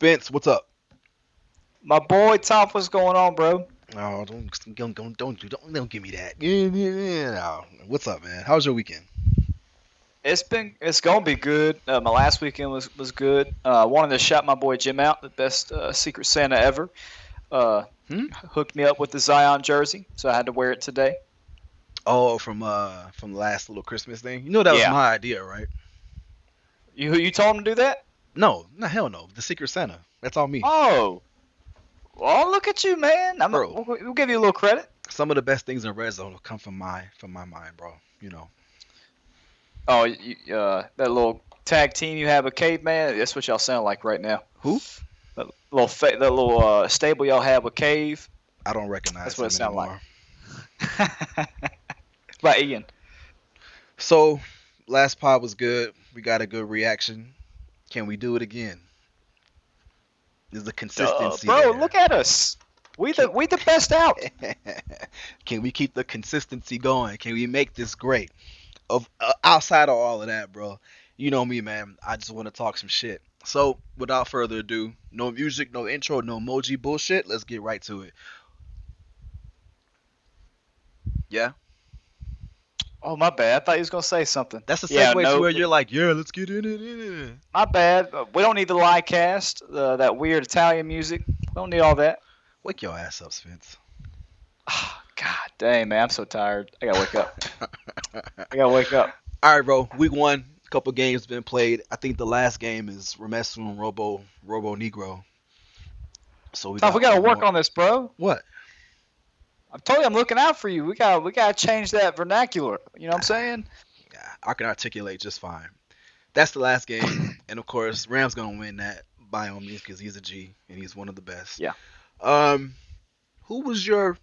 Spence, what's up? My boy Top, what's going on, bro? Oh, don't give me that. Yeah. No. What's up, man? How's your weekend? It's gonna be good. My last weekend was good. Wanted to shout my boy Jim out, the best Secret Santa ever. Uh, Hmm? Hooked me up with the Zion jersey, so I had to wear it today. Oh, from the last little Christmas thing. You know that was Yeah, my idea, right? you told him to do that? No, no, hell no. The Secret Santa. That's all me, Oh, well, look at you, man. bro. We'll give you a little credit. Some of the best things in red zone will come from my mind, bro. You know Oh, that little tag team you have with Caveman. That's what y'all sound like right now. who? That little stable y'all have with Cave. I don't That's recognize what it him sounds like. anymore. By Ian. So, last pod was good. We got a good reaction. Can we do it again? Is the Duh, consistency bro, there? look at us. We Can, the best out. can we keep the consistency going? Can we make this great? Of outside of all of that, bro, you know me, man. I just want to talk some shit. So, without further ado, no music, no intro, no emoji bullshit. Let's get right to it. Yeah, Oh, my bad. I thought you was gonna say something. that's a Yeah, segue to no, where you're like, yeah, let's get in it. my bad. We don't need the live cast, that weird Italian music. We don't need all that. Wake your ass up, Spence. God dang, man, I'm so tired. I gotta wake up. I gotta wake up. All right, bro. Week one, couple games been played. I think the last game is Remesu and Robo Negro. So we Tough, we got gotta one work more. on this, bro. What? I'm told you I'm looking out for you. We gotta change that vernacular. You know what I'm saying? Yeah, I can articulate just fine. That's the last game, and of course, Rams gonna win that by all means because he's a G and he's one of the best. Yeah. Um, who was your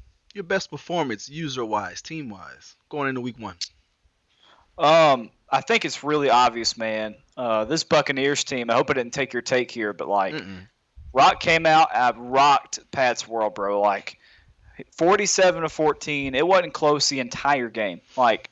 best performance, user wise, team wise, going into week one? I think it's really obvious, man. This Buccaneers team. I hope I didn't take your take here, but like, Mm-mm. Rock came out. I rocked Pat's world, bro. Like, 47-14. It wasn't close the entire game. Like,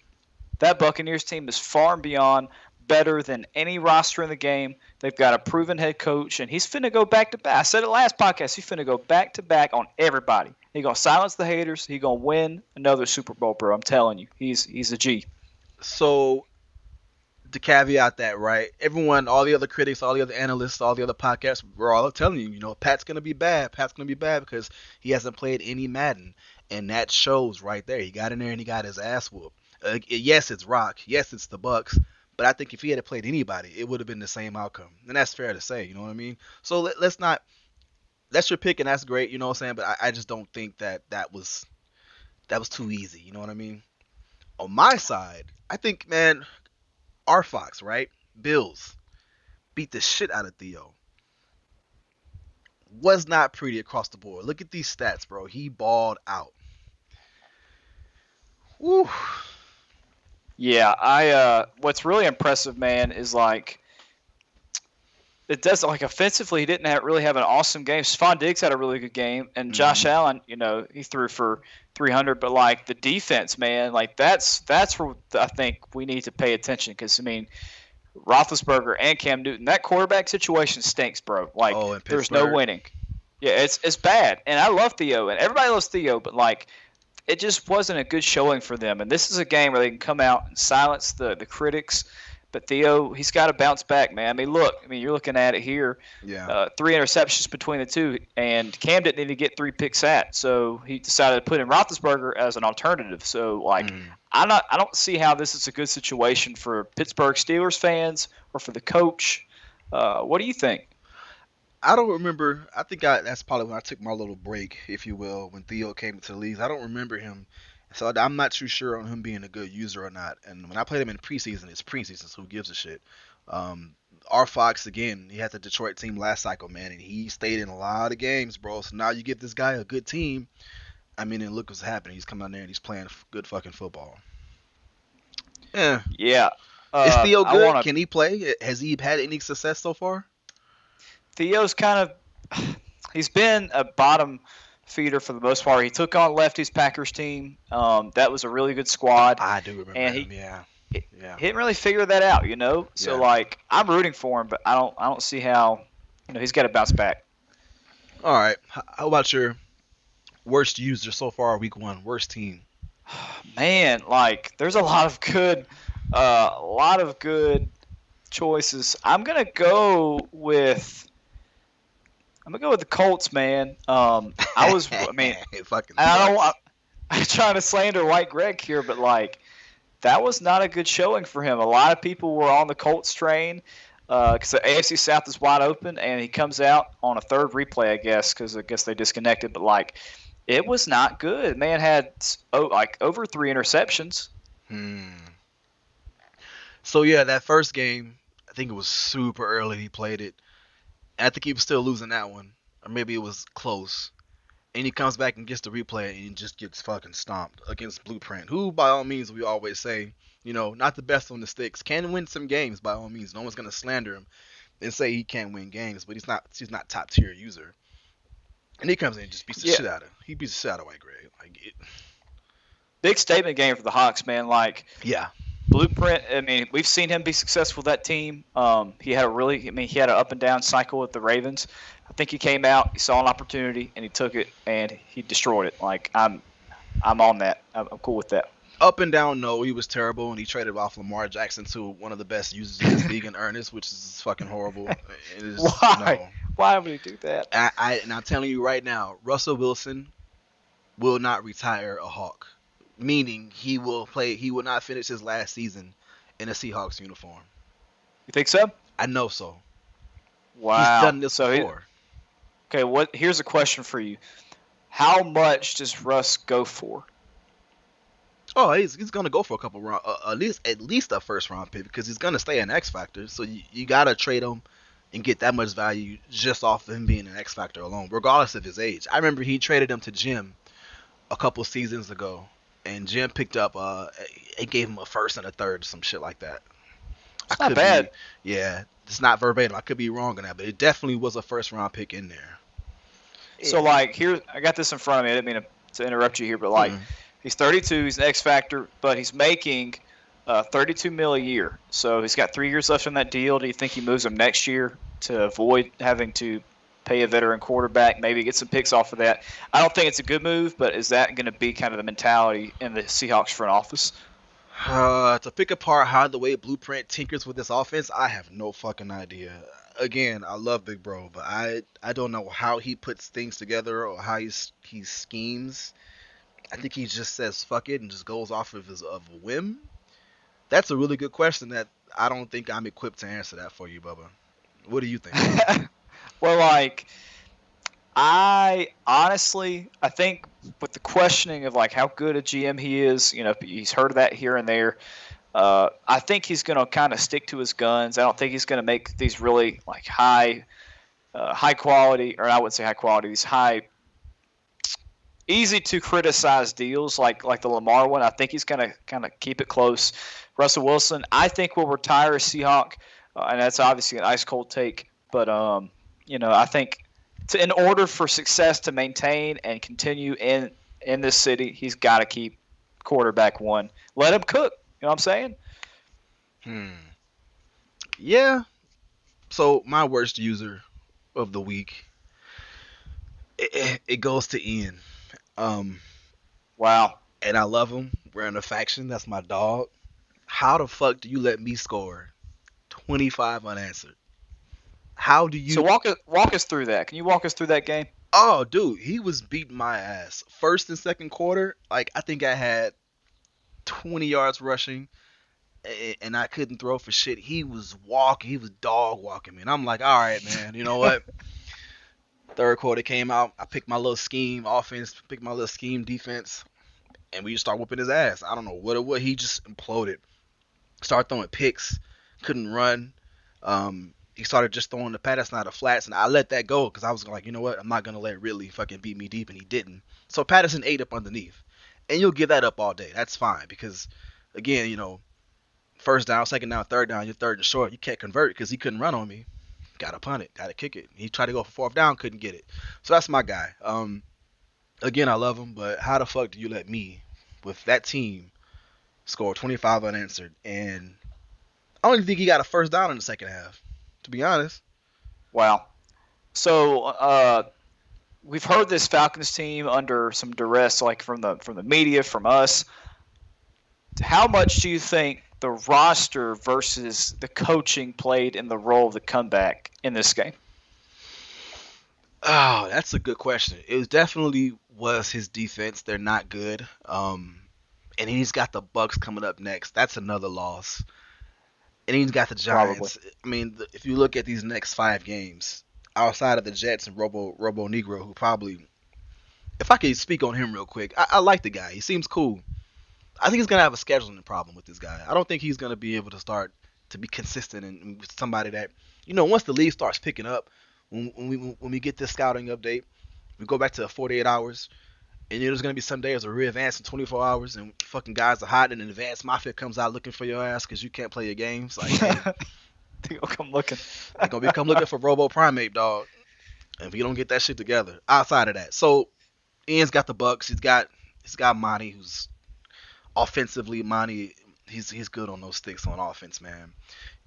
that Buccaneers team is far and beyond better than any roster in the game. They've got a proven head coach, and he's finna go back to back. I said it last podcast. He's finna go back to back on everybody. He's gonna silence the haters. He's gonna win another Super Bowl, bro. I'm telling you, he's a G. So to caveat that, right? Everyone, all the other critics, all the other analysts, all the other podcasts, we're all telling you, Pat's gonna be bad. Pat's gonna be bad because he hasn't played any Madden, and that shows right there. He got in there and he got his ass whooped. Yes, it's Rock. Yes, it's the Bucks. But I think if he had played anybody, it would have been the same outcome, and that's fair to say. You know what I mean? So let's not. That's your pick, and that's great. You know what I'm saying? But I just don't think that was too easy. You know what I mean? On my side, I think, man, R Fox, right? Bills beat the shit out of Theo. Was not pretty across the board. Look at these stats, bro. He balled out. Woo. Yeah, what's really impressive, man, is like it does like offensively he didn't really have an awesome game. Stephon Diggs had a really good game, and Josh Hmm. Allen, he threw for 300. But like the defense, man, like that's where I think we need to pay attention because I mean Roethlisberger and Cam Newton, that quarterback situation stinks, bro. Like Oh, in there's no Pittsburgh. winning. Yeah, it's bad, and I love Theo, and everybody loves Theo, but like it just wasn't a good showing for them. And this is a game where they can come out and silence the critics. But Theo, he's got to bounce back, man. I mean, look, you're looking at it here, Yeah. three interceptions between the two, and Cam didn't need to get three picks at, so he decided to put in Roethlisberger as an alternative. So, like, Mm. I don't see how this is a good situation for Pittsburgh Steelers fans or for the coach. What do you think? I don't remember. I think that's probably when I took my little break, if you will, when Theo came into the leagues. I don't remember him, so I'm not too sure on him being a good user or not. And when I played him in preseason, it's preseason, so who gives a shit? Um, R Fox again, he had the Detroit team last cycle, man, and he stayed in a lot of games, bro. So now you give this guy a good team. I mean, and look what's happening. He's coming out there and he's playing good fucking football. Yeah. Yeah, Is Theo I good? want to. Can he play? Has he had any success so far? Theo's kind of he's been a bottom feeder for the most part. He took on Lefty's Packers team. That was a really good squad, I do remember and him. he Yeah. he Yeah. didn't really figure that out. So Yeah. like I'm rooting for him, but I don't see how. He's got to bounce back. All right. How about your worst user so far, week one? Worst team. Man, like there's a lot of good choices. I'm gonna go with the Colts, man. I mean, It fucking I don't. sucks. I'm trying to slander White Greg here, but like that was not a good showing for him. A lot of people were on the Colts train because the AFC South is wide open, and he comes out on a third replay, I guess, because I guess they disconnected. But like, it was not good. Man had like over 3 interceptions. Hmm. So yeah, that first game, I think it was super early he played it. I think he was still losing that one, or maybe it was close. And he comes back and gets the replay and just gets fucking stomped against Blueprint, who by all means we always say, not the best on the sticks, can win some games by all means. No one's gonna slander him and say he can't win games, but he's not top tier user. And he comes in and just beats the Yeah, shit out of he beats the shit out of White Gray. big statement game for the Hawks, man. Like Yeah. Blueprint. I mean, we've seen him be successful with that team. He had an up and down cycle with the Ravens. I think he came out, he saw an opportunity, and he took it and he destroyed it. Like I'm on that. I'm cool with that. Up and down, no, he was terrible, and he traded off Lamar Jackson to one of the best users in this league in Ernest, which is fucking horrible. It is Why? no. Why would he do that? And I'm telling you right now, Russell Wilson will not retire a Hawk, meaning he will play. He will not finish his last season in a Seahawks uniform. You think so? I know so. He's Wow. done this before. Okay. Here's a question for you. How much does Russ go for? Oh, he's gonna go for a couple round, at least a first round pick because he's gonna stay an X factor. So you gotta trade him and get that much value just off of him being an X factor alone, regardless of his age. I remember he traded him to Jim a couple seasons ago, and Jim picked up it gave him a first and a third, some shit like that. I It's not could be, bad. yeah, it's not verbatim. I could be wrong on that, but it definitely was a first round pick in there. So Yeah. like here, I got this in front of me. I didn't mean to interrupt you here, but like Mm. he's 32. He's an X factor, but he's making 32 mil a year. So he's got 3 years left on that deal. Do you think he moves him next year to avoid having to pay a veteran quarterback? Maybe get some picks off of that. I don't think it's a good move, but is that going to be kind of the mentality in the Seahawks front office? To pick apart how the way Blueprint tinkers with this offense, I have no fucking idea. Again, I love Big Bro, but I don't know how he puts things together or how he schemes. I think he just says fuck it and just goes off of his of a whim. That's a really good question that I don't think I'm equipped to answer that for you, Bubba. What do you think? Well, like I think with the questioning of like how good a GM he is, he's heard of that here and there. I think he's going to kind of stick to his guns. I don't think he's going to make these really like high quality, or I wouldn't say high quality, these easy to criticize deals like the Lamar one. I think he's going to kind of keep it close. Russell Wilson, I think will retire a Seahawk, and that's obviously an ice cold take. But I think in order for success to maintain and continue in this city, he's got to keep quarterback one. Let him cook. You know what I'm saying? Hmm. Yeah. So my worst user of the week, it goes to Ian. Um, Wow. and I love him. We're in a faction. That's my dog. How the fuck do you let me score 25 unanswered? How do So you? walk us through that. Can you walk us through that game? Oh, dude, he was beating my ass. First and second quarter, like I think I had 20 yards rushing, and I couldn't throw for shit. He was walking. He was dog walking me, and I'm like, all right, man. You know what? Third quarter came out. I picked my little scheme offense, picked my little scheme defense, and we just start whooping his ass. I don't know what it was. He just imploded. Started throwing picks, couldn't run. He started just throwing the pass out of flats, and I let that go because I was like, you know what? I'm not gonna let Ridley fucking beat me deep, and he didn't. So Patterson ate up underneath, and you'll give that up all day. That's fine because, again, first down, second down, third down, you're third and short. You can't convert because he couldn't run on me. Got to punt it, got to kick it. He tried to go for fourth down, couldn't get it. So that's my guy. Again, I love him, but how the fuck do you let me, with that team, score 25 unanswered? And I don't even think he got a first down in the second half, to be honest. Wow. So we've heard this Falcons team under some duress, like from the media, from us. How much do you think the roster versus the coaching played in the role of the comeback in this game? Oh, that's a good question. It was definitely was his defense. They're not good. And he's got the Bucks coming up next. That's another loss. And he's got the Probably. Giants. I mean, if you look at these next 5 games, outside of the Jets and Robo Negro, who probably, if I could speak on him real quick, I like the guy. He seems cool. I think he's gonna have a scheduling problem with this guy. I don't think he's gonna be able to start to be consistent and with somebody that, once the league starts picking up, when we get this scouting update, we go back to 48 hours, and there's gonna be some days a real advance in 24 hours, and fucking guys are hot, and an advanced mafia comes out looking for your ass because you can't play your games. Like, hey, They'll come looking. they're gonna come looking for Robo Primate, dog. And if you don't get that shit together, outside of that, so Ian's got the Bucks. He's got Monty, who's offensively, Monty, he's good on those sticks on offense, man.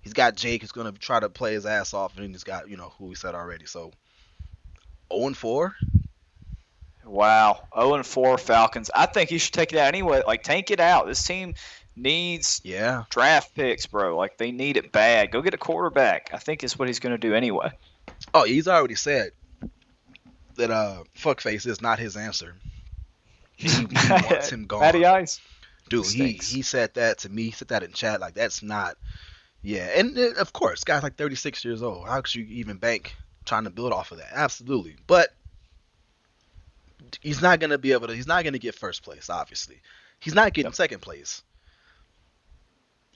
He's got Jake, who's gonna try to play his ass off, and he's got who we said already. So 0-4. Wow, 0-4 Falcons. I think you should take it out anyway. Like, tank it out. This team needs Yeah. draft picks, bro. Like, they need it bad. Go get a quarterback. I think is what he's going to do anyway. Oh, he's already said that fuckface is not his answer. He wants him Matty gone. Ice. Dude, he Stinks. he said that to me. He said that in chat. Like, that's not. Yeah, and of course, guy's like 36 years old. How could you even bank trying to build off of that? Absolutely, but he's not gonna be able to. He's not gonna get first place. Obviously, he's not getting Yep. second place.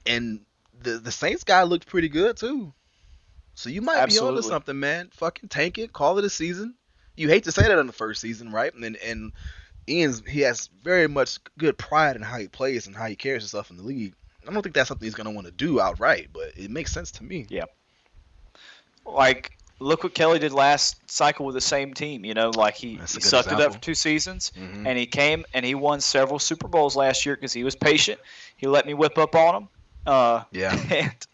And the Saints guy looked pretty good too. So you might be onto Absolutely. something, man. Fucking tank it, call it a season. You hate to say that in the first season, right? And he has very much good pride in how he plays and how he carries himself in the league. I don't think that's something he's gonna want to do outright, but it makes sense to me. Yeah. Like, look what Kelly did last cycle with the same team. Like That's he a good sucked it up example. for 2 seasons, Hmm. and he came and he won several Super Bowls last year because he was patient. He let me whip up on him, Yeah. and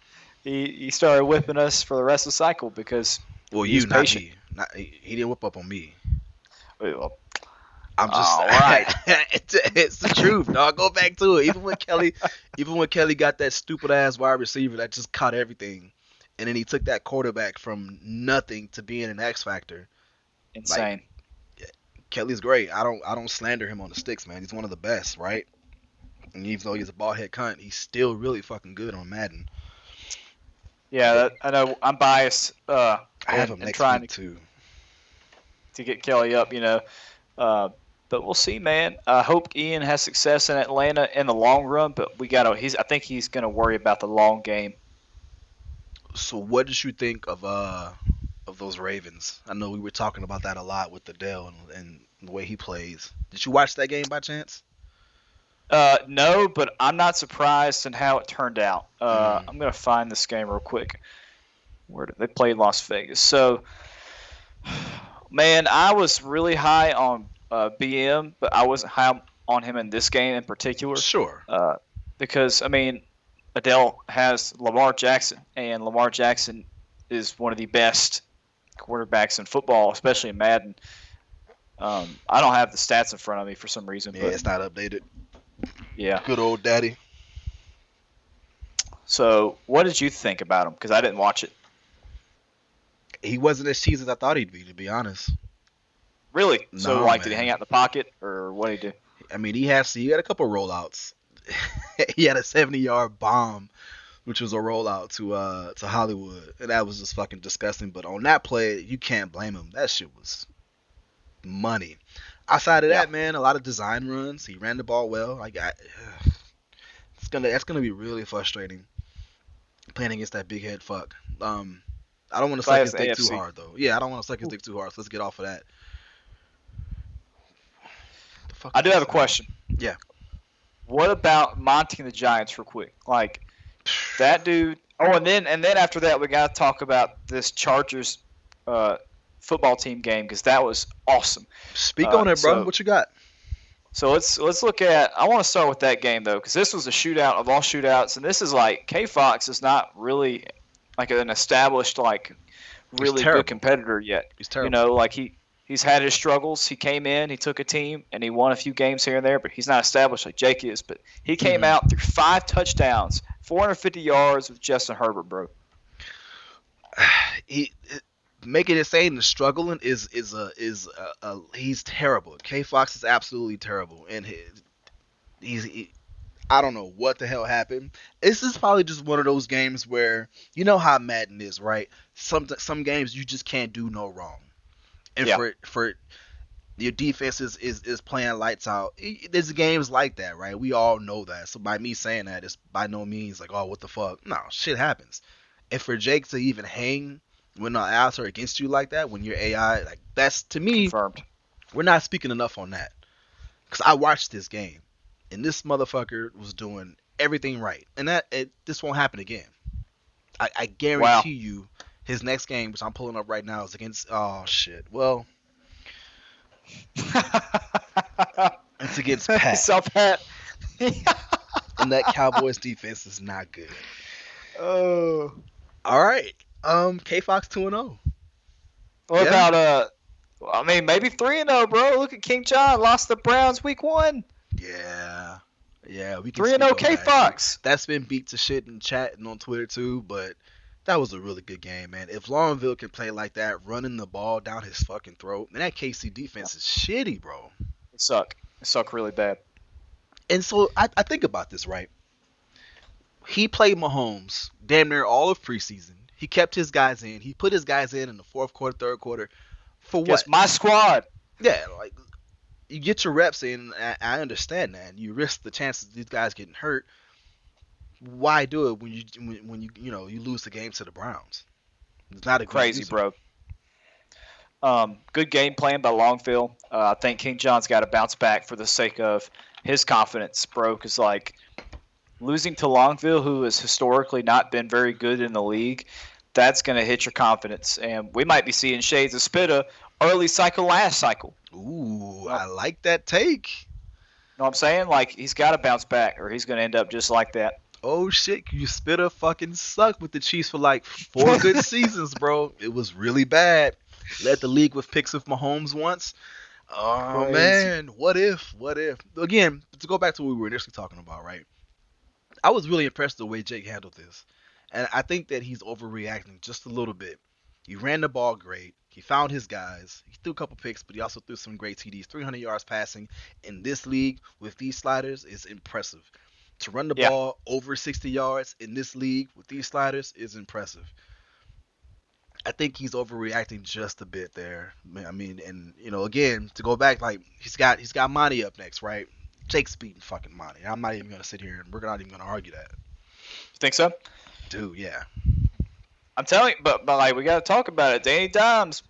he started whipping us for the rest of the cycle because Well, he was you, not patient. me. Not he didn't whip up on me. Well, I'm just. all right. It's the truth, dog. Go back to it. Even when Kelly got that stupid ass wide receiver that just caught everything, and then he took that quarterback from nothing to being an X factor. Like, Insane. Kelly's great. I don't slander him on the sticks, man. He's one of the best, right? And even though he's a ball head cunt, he's still really fucking good on Madden. Yeah, I know I'm biased I have him and next trying week too. to get Kelly up. Uh, but we'll see, man. I hope Ian has success in Atlanta in the long run. But we got to. I think he's going to worry about the long game. So what did you think of those Ravens? I know we were talking about that a lot with the Dell and the way he plays. Did you watch that game by chance? No, but I'm not surprised in how it turned out. Mm. I'm going to find this game real quick. Where did they play Las Vegas? So, man, I was really high on BM, but I wasn't high on him in this game in particular. Sure. Because, I mean, Adele has Lamar Jackson, and Lamar Jackson is one of the best quarterbacks in football, especially in Madden. I don't have the stats in front of me for some reason, Yeah, but it's not updated. yeah. Good old daddy. So, what did you think about him? Because I didn't watch it. He wasn't as cheesy as I thought he'd be, to be honest. Really? So, No, like, did he hang man. out in the pocket, or what did he do? I mean, he had a couple rollouts. He had a 70-yard bomb, which was a rollout to Hollywood, and that was just fucking disgusting. But on that play, you can't blame him. That shit was money. Outside of Yeah. that, man, a lot of design runs. He ran the ball well. That's gonna be really frustrating playing against that big head fuck. I don't want to suck Probably his the dick too AFC. hard though. Yeah, I don't want to suck his dick too hard. So let's get off of that. The fuck I is do have this a thing? question. Yeah. What about Monty and the Giants, real quick? Like, that dude. Oh, and then after that, we got to talk about this Chargers uh, football team game because that was awesome. Speak on it, bro. So What you got? so let's look at. I want to start with that game though because this was a shootout of all shootouts, and this is like K Fox is not really like an established like He's really good terrible. competitor yet. He's You terrible. know, like he's had his struggles. He came in, he took a team, and he won a few games here and there, but he's not established like Jake is. But he came Hmm. out through 5 touchdowns, 450 yards with Justin Herbert, bro. he making it saying the struggling he's terrible. K Fox is absolutely terrible, and I don't know what the hell happened. This is probably just one of those games where you know how Madden is, right? Some games you just can't do no wrong, and Yeah, for your defense is playing lights out. There's games like that, right? We all know that. So by me saying that, it's by no means like, oh, what the fuck? No, shit happens. And for Jake to even hang when the odds are against you like that, when your AI, like that's to me, confirmed. we're not speaking enough on that. Because I watched this game, and this motherfucker was doing everything right, and this won't happen again. I Wow. guarantee you, his next game, which I'm pulling up right now, is against oh shit. Well, it's against Pat, Saw Pat. and that Cowboys defense is not good. Oh. All right, K Fox 2-0. What Yeah, about I mean, maybe 3-0, bro. Look at King John lost the Browns week 1. yeah, yeah. We can 3-0 speak on K that. We Fox. That's been beat to shit in chat and on Twitter too, but that was a really good game, man. If Longville can play like that, running the ball down his fucking throat, and that KC defense is shitty, bro. It suck. It suck really bad. And so I think about this, right? He played Mahomes damn near all of preseason. He kept his guys in. He put his guys in the fourth quarter, third quarter. For what? Guess my squad. Yeah, like you get your reps in. I understand that. You risk the chances of these guys getting hurt. Why do it when you lose the game to the Browns? It's not a good Crazy, reason. bro. Good game plan by Longville. I think King John's got to bounce back for the sake of his confidence, bro. Because like losing to Longville, who has historically not been very good in the league, that's going to hit your confidence. And we might be seeing shades of Spitta early cycle, last cycle. Ooh, You know, I like that take. know what I'm saying? Like he's got to bounce back, or he's going to end up just like that. Oh shit, you Spitter fucking sucked with the Chiefs for like 4 good seasons, bro. It was really bad. Led the league with picks with Mahomes once. Oh Crazy. man, what if? What if? Again, to go back to what we were initially talking about, right? I was really impressed with the way Jake handled this. And I think that he's overreacting just a little bit. He ran the ball great. He found his guys. He threw a couple picks, but he also threw some great TDs. 300 yards passing in this league with these sliders is impressive. To run the Yeah, ball over 60 yards in this league with these sliders is impressive. I think he's overreacting just a bit there. I mean, and again, to go back, like he's got Monty up next, right? Jake's beating fucking Monty. I'm not even gonna sit here and we're not even gonna argue that, you think so? dude. Yeah, I'm telling you, but like we got to talk about it. Danny Dimes,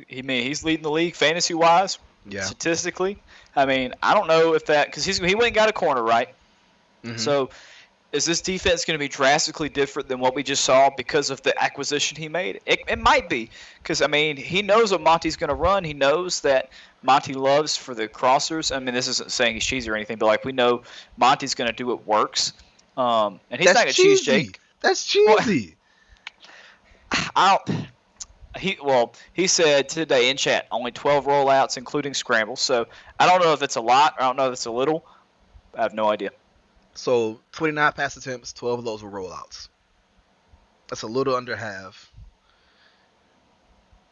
he's leading the league fantasy wise, yeah. statistically. I mean, I don't know if that because he went and got a corner, right? Hmm. So is this defense going to be drastically different than what we just saw because of the acquisition he made? It might be because I mean he knows what Monty's going to run. He knows that Monty loves for the crossers. I mean this isn't saying he's cheesy or anything, but like we know Monty's going to do what works, and he's That's not going to cheese cheesy. Jake. That's Well, cheesy. I don't. He said today in chat only 12 rollouts including scrambles. So I don't know if it's a lot. I don't know if it's a little. I have no idea. So 29 pass attempts, 12 of those were rollouts. That's a little under half.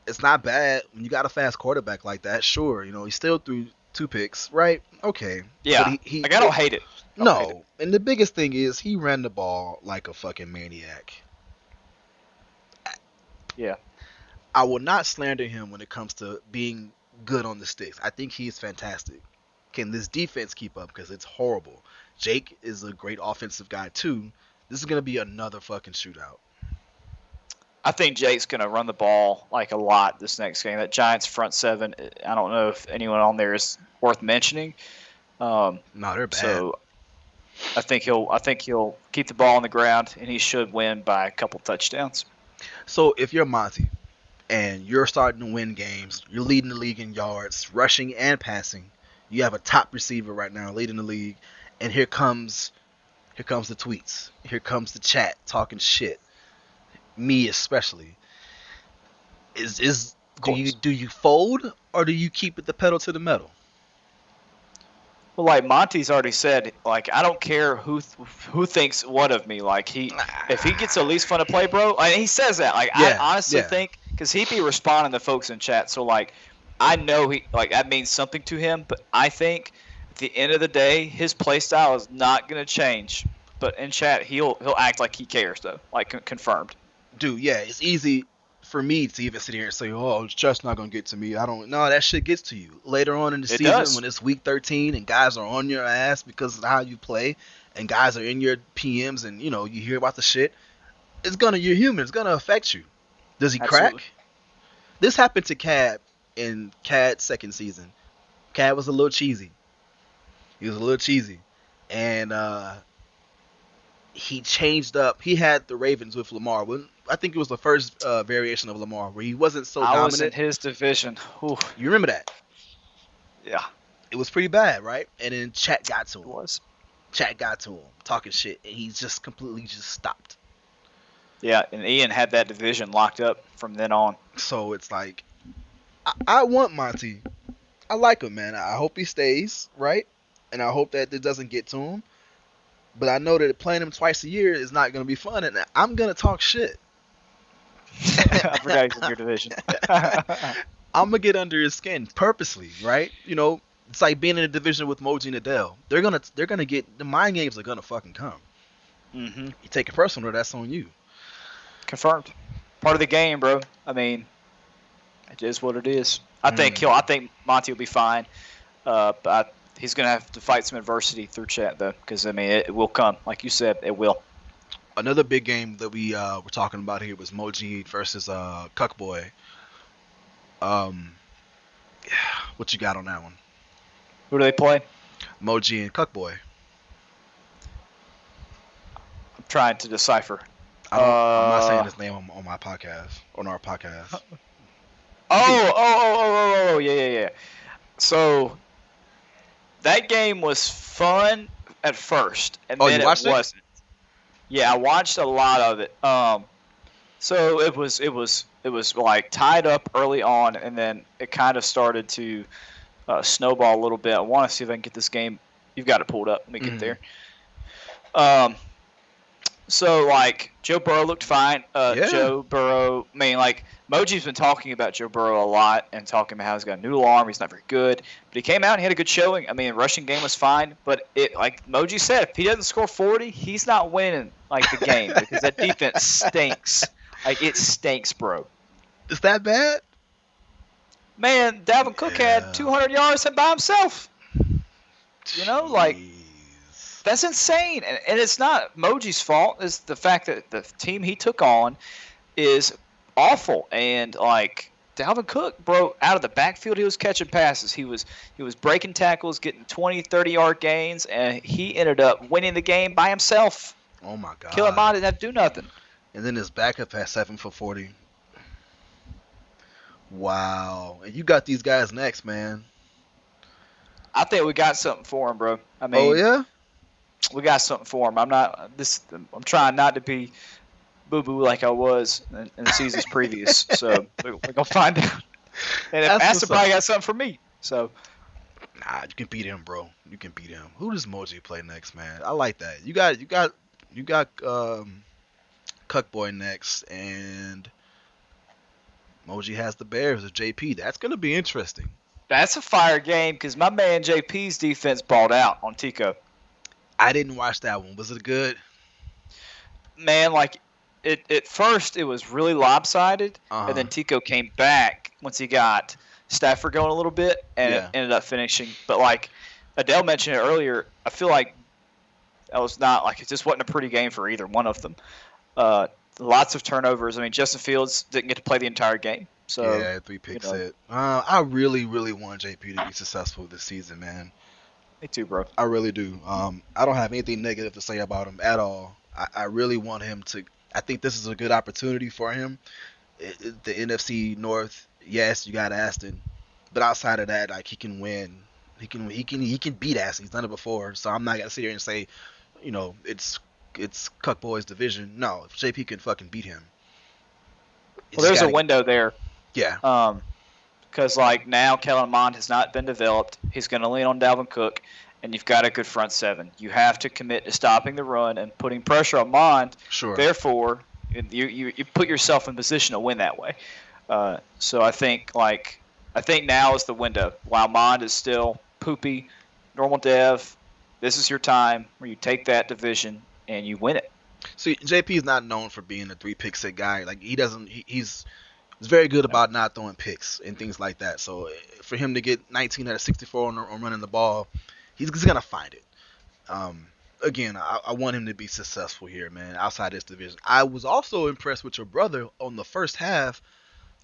It's not bad when you got a fast quarterback like that. Sure, he still threw 2 picks, right? Okay, but Yeah, he like I don't hate it. I don't hate it. no. And the biggest thing is he ran the ball like a fucking maniac. Yeah. I will not slander him when it comes to being good on the sticks. I think he's fantastic. Can this defense keep up? Because it's horrible. Jake is a great offensive guy too. This is gonna be another fucking shootout. I think Jake's going to run the ball like a lot this next game. That Giants front seven, I don't know if anyone on there is worth mentioning. Um, No, they're bad. so I think he'll keep the ball on the ground and he should win by a couple touchdowns. So if you're Monty and you're starting to win games, you're leading the league in yards, rushing and passing. You have a top receiver right now leading the league, and here comes the tweets. Here comes the chat talking shit. Me especially. Is Of do you course. do you fold or do you keep it the pedal to the metal? Well, like Monty's already said, like I don't care who thinks what of me. Like if he gets the least fun to play, bro. Like, he says that. Like I Yeah, honestly yeah. think because he'd be responding to folks in chat. So like I know he like that means something to him. But I think at the end of the day, his play style is not gonna change. But in chat, he'll act like he cares though. Like confirmed. Dude, yeah, it's easy for me to even sit here and say, "Oh, it's just not gonna get to me." I don't. No, that shit gets to you later on in the It season does. when it's week 13 and guys are on your ass because of how you play, and guys are in your PMs and you hear about the shit. It's gonna You're human. It's gonna affect you. Does he Absolutely. crack? This happened to Cad in Cad's second season. Cad was a little cheesy. He was a little cheesy, and he changed up. He had the Ravens with Lamar. I think it was the first variation of Lamar where he wasn't so I was in dominant. his division. Ooh, You remember that? yeah, It was pretty bad, right? And then chat got to it him. was. Chat got to him talking shit, and he just completely just stopped. Yeah, and Ian had that division locked up from then on. So it's like I want Monty. I like him, man. I hope he stays, right? And I hope that it doesn't get to him. But I know that playing him twice a year is not going to be fun, and I'm going to talk shit. I forgot he's in your division. I'm gonna get under his skin purposely, right? It's like being in a division with Moji and Adele. They're gonna get the mind games are gonna fucking come. hmm You take it personal, that's on you. Confirmed. Part of the game, bro. I mean, it is what it is. Mm. I think Monty will be fine. But he's gonna have to fight some adversity through chat though, because I mean it will come. Like you said, it will. Another big game that we were talking about here was Moji versus Cuckboy. Um, what you got on that one? Who do they play? Moji and Cuckboy. I'm trying to decipher. I'm not saying Uh. his name on my podcast, on our podcast. Yeah, yeah, yeah. So that game was fun at first, and Oh, then you it watched it? wasn't. Yeah, I watched a lot of it. So it was like tied up early on, and then it kind of started to snowball a little bit. I want to see if I can get this game. You've got it pulled up. Let me get Mm. there. Um, so like Joe Burrow looked fine. Yeah. Joe Burrow. I mean, like Moji's been talking about Joe Burrow a lot and talking about how he's got a noodle arm. He's not very good, but he came out and he had a good showing. I mean, rushing game was fine, but it like Moji said, if he doesn't score 40, he's not winning like the game because that defense stinks. Like it stinks, bro. Is that bad? Man, Dalvin Cook had Yeah. 200 yards by himself. Like Jeez. that's insane, and it's not Moji's fault. It's the fact that the team he took on is awful, and like Dalvin Cook, bro, out of the backfield, he was catching passes. He was breaking tackles, getting 20, 30-yard gains, and he ended up winning the game by himself. Oh my Killer god. Mond didn't have to do nothing. And then his backup had 7 for 40. Wow. And you got these guys next, man. I think we got something for him, bro. I Oh mean, yeah. we got something for him. I'm trying not to be boo boo like I was in the seasons previous. So we're gonna find out. And if That's Aston what's up. probably got something for me. So Nah, you can beat him, bro. You can beat him. Who does Moji play next, man? I like that. You got Cuckboy next, and Moji has the Bears with JP. That's gonna be interesting. that's a fire game because my man JP's defense balled out on Tico. I didn't watch that one. Was it good? Man, like it at first it was really lopsided, Uh and huh. then Tico came back once he got Stafford going a little bit, and it Yeah. ended up finishing. But like Adele mentioned it earlier, I feel like that was not like it just wasn't a pretty game for either one of them. Lots of turnovers. I mean, Justin Fields didn't get to play the entire game, so Yeah, three you picks know, hit. I really, really want JP to be successful this season, man. me too, bro. I really do. I don't have anything negative to say about him at all. I really want him to. I think this is a good opportunity for him. The NFC North, yes, you got Aston, but outside of that, like he can win. He can beat Aston. He's done it before, so I'm not gonna sit here and say, it's Cuck Boy's division. No, if JP can fucking beat him, you Well, just there's a gotta get. window there. Yeah, Because like now Kellen Mond has not been developed. He's going to lean on Dalvin Cook, and you've got a good front seven. You have to commit to stopping the run and putting pressure on Mond. sure. Therefore, you put yourself in position to win that way. So I think now is the window. While Mond is still poopy, normal dev, this is your time where you take that division and you win it. See, JP is not known for being a three pick set guy. Like he doesn't. He's very good No. about not throwing picks and things like that. So for him to get 19 out of 64 on running the ball, he's gonna find it. Um, Again, I want him to be successful here, man. Outside this division, I was also impressed with your brother on the first half of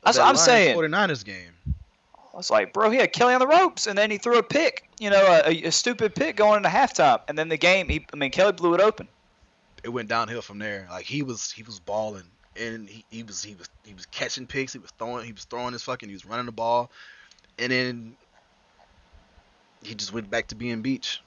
That's that what I'm Lions saying. 49ers game. I was like, bro, he had Kelly on the ropes, and then he threw a pick, a stupid pick going into halftime, and then the game, Kelly blew it open. It went downhill from there. Like he was balling, and he was catching picks. He was throwing his fucking. He was running the ball, and then he just went back to being beach.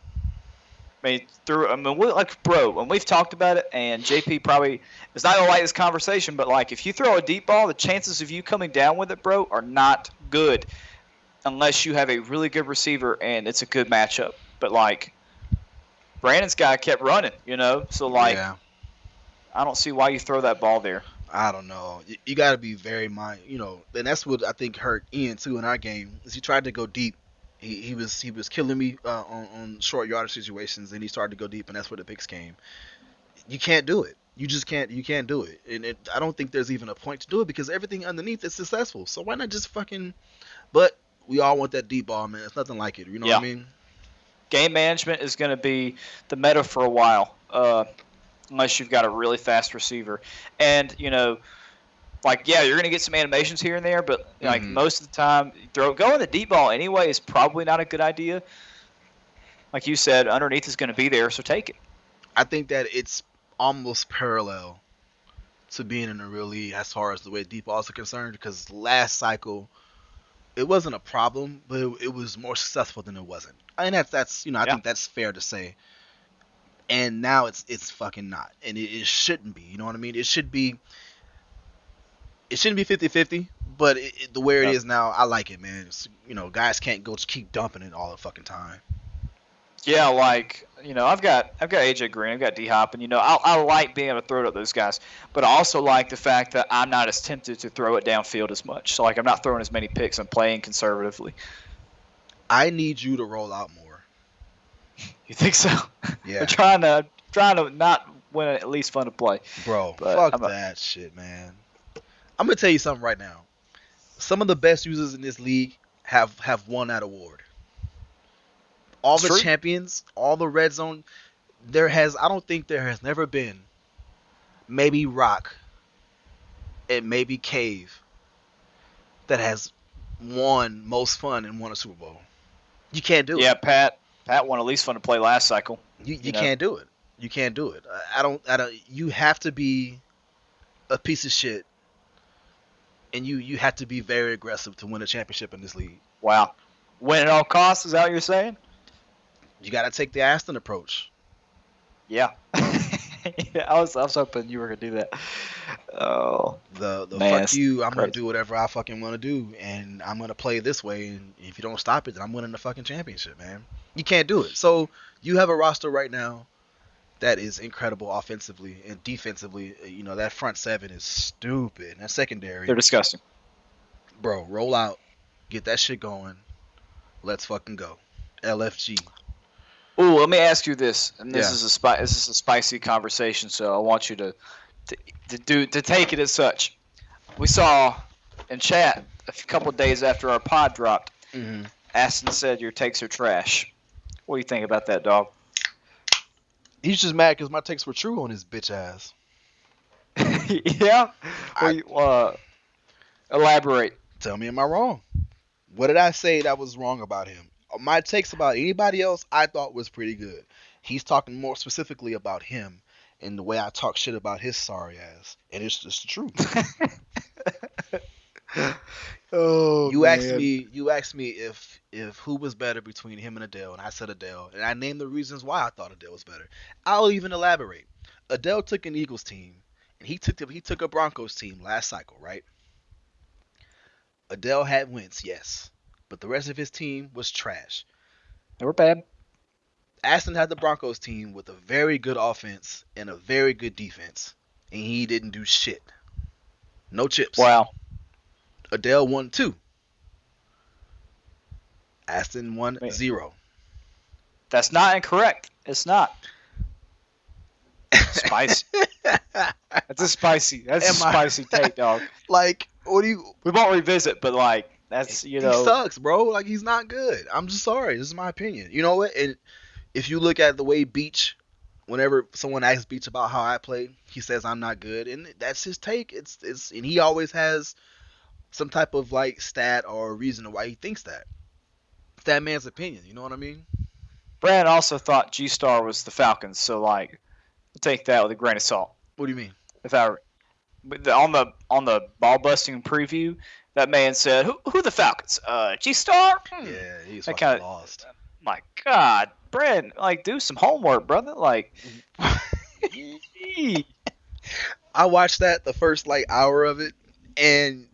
Bro, when we've talked about it, and JP probably is not gonna like this conversation, but like, if you throw a deep ball, the chances of you coming down with it, bro, are not good unless you have a really good receiver and it's a good matchup. But like, Brandon's guy kept running. So like, Yeah, I don't see why you throw that ball there. I don't know. You got to be very and that's what I think hurt Ian too in our game. Is he tried to go deep. He was killing me on short yardage situations, and he started to go deep, and that's where the picks came. You can't do it. You just can't. You can't do it, and I don't think there's even a point to do it because everything underneath is successful. So why not just fucking? But we all want that deep ball, man. It's nothing like it. You know what I Yeah, mean? game management is going to be the meta for a while, unless you've got a really fast receiver. And like, yeah, you're going to get some animations here and there, but like Hmm. most of the time, going the deep ball anyway is probably not a good idea. Like you said, underneath is going to be there, so take it. I think that it's almost parallel to being in the real league as far as the way deep balls are concerned. Because last cycle it wasn't a problem, but it was more successful than it wasn't. I mean that's I Yeah, think that's fair to say. And now it's fucking not, and it shouldn't be. You know what I mean? It shouldn't be 50-50, but the way it yeah, is now, I like it, man. Guys can't go just keep dumping it all the fucking time. yeah. Like I've got AJ Green, I've got D Hop, and I like being able to throw it at those guys, but I also like the fact that I'm not as tempted to throw it downfield as much. So like, I'm not throwing as many picks. I'm playing conservatively. I need you to roll out more. You think so? I'm Yeah, trying to not win it, at least fun to play. bro, But fuck that shit, man. I'm gonna tell you something right now. Some of the best users in this league have won that award. All it's the true. champions, all the red zone. I don't think there has never been, maybe Rock and maybe Cave, that has won most fun and won a Super Bowl. You can't do it. Yeah, Pat won at least fun to play last cycle. You You you know. can't do it. You can't do it. I don't. You have to be a piece of shit, and you have to be very aggressive to win a championship in this league. Wow. Win at all costs, is that what you're saying? You got to take the Aston approach. Yeah. Yeah, I was hoping you were gonna do that. Oh The man, fuck it's you. I'm gonna crazy. do whatever I fucking want to do, and I'm gonna play this way. And if you don't stop it, then I'm winning the fucking championship, man. You can't do it. So you have a roster right now that is incredible offensively and defensively. That front seven is stupid. And that They're secondary, disgusting. bro, roll out, get that shit going. Let's fucking go. LFG. Ooh, let me ask you this, and Yeah. this is a spicy conversation, so I want you to to take it as such. We saw in chat a couple days after our pod dropped, Hmm. Aston said your takes are trash. What do you think about that, dog? He's just mad because my takes were true on his bitch ass. Yeah. Well, I elaborate. Tell me, am I wrong? What did I say that was wrong about him? My takes about anybody else I thought was pretty good. He's talking more specifically about him and the way I talk shit about his sorry ass, and it's just the truth. Oh man. You asked me if who was better between him and Adele, and I said Adele, and I named the reasons why I thought Adele was better. I'll even elaborate. Adele took an Eagles team, and he took a Broncos team last cycle, right? Adele had Wentz, yes, but the rest of his team was trash. They were bad. Aston had the Broncos team with a very good offense and a very good defense, and he didn't do shit. No chips. Wow. Adele won two. Aston won Man, zero. that's not incorrect. It's not. Spicy. That's a spicy. That's a Am I spicy take, dog. like? What do you? We won't revisit, but like that's He sucks, bro. Like he's not good. I'm just sorry. This is my opinion. You know what? And if you look at the way Beach, whenever someone asks Beach about how I play, he says I'm not good, and that's his take. It's and he always has some type of like stat or reason why he thinks that. It's that man's opinion. You know what I mean? Brad also thought G Star was the Falcons, so like take that with a grain of salt. What do you mean? If I on the ball busting preview, that man said, "Who the Falcons? G Star." Yeah, he's That fucking kind of lost. my God, Brad, like do some homework, brother. Like, I watched that the first like hour of it, and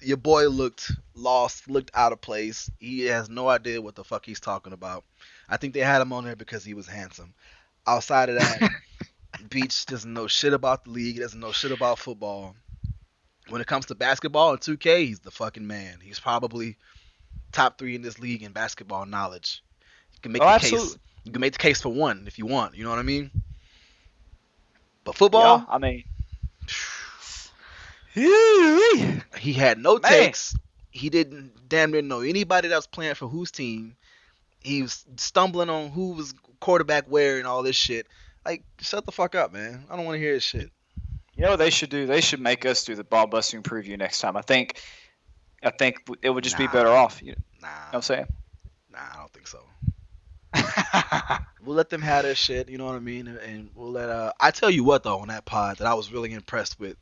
your boy looked lost, looked out of place. He has no idea what the fuck he's talking about. I think they had him on there because he was handsome. Outside of that, Beach doesn't know shit about the league. He doesn't know shit about football. When it comes to basketball and 2K, he's the fucking man. He's probably top three in this league in basketball knowledge. You can make oh, the case. absolutely, You can make the case for one if you want. You know what I mean? But yeah. football, I mean, man, he had no takes. He didn't damn near know anybody that was playing for whose team. He was stumbling on who was quarterback where and all this shit. Like, shut the fuck up, man. I don't want to hear his shit. you know what they should do? They should make us do the ball busting preview next time. I think it would just be better Nah, off. You know nah, what I'm saying? nah. I don't think so. We'll let them have their shit. You know what I mean? And we'll let. I tell you what though, on that pod that I was really impressed with.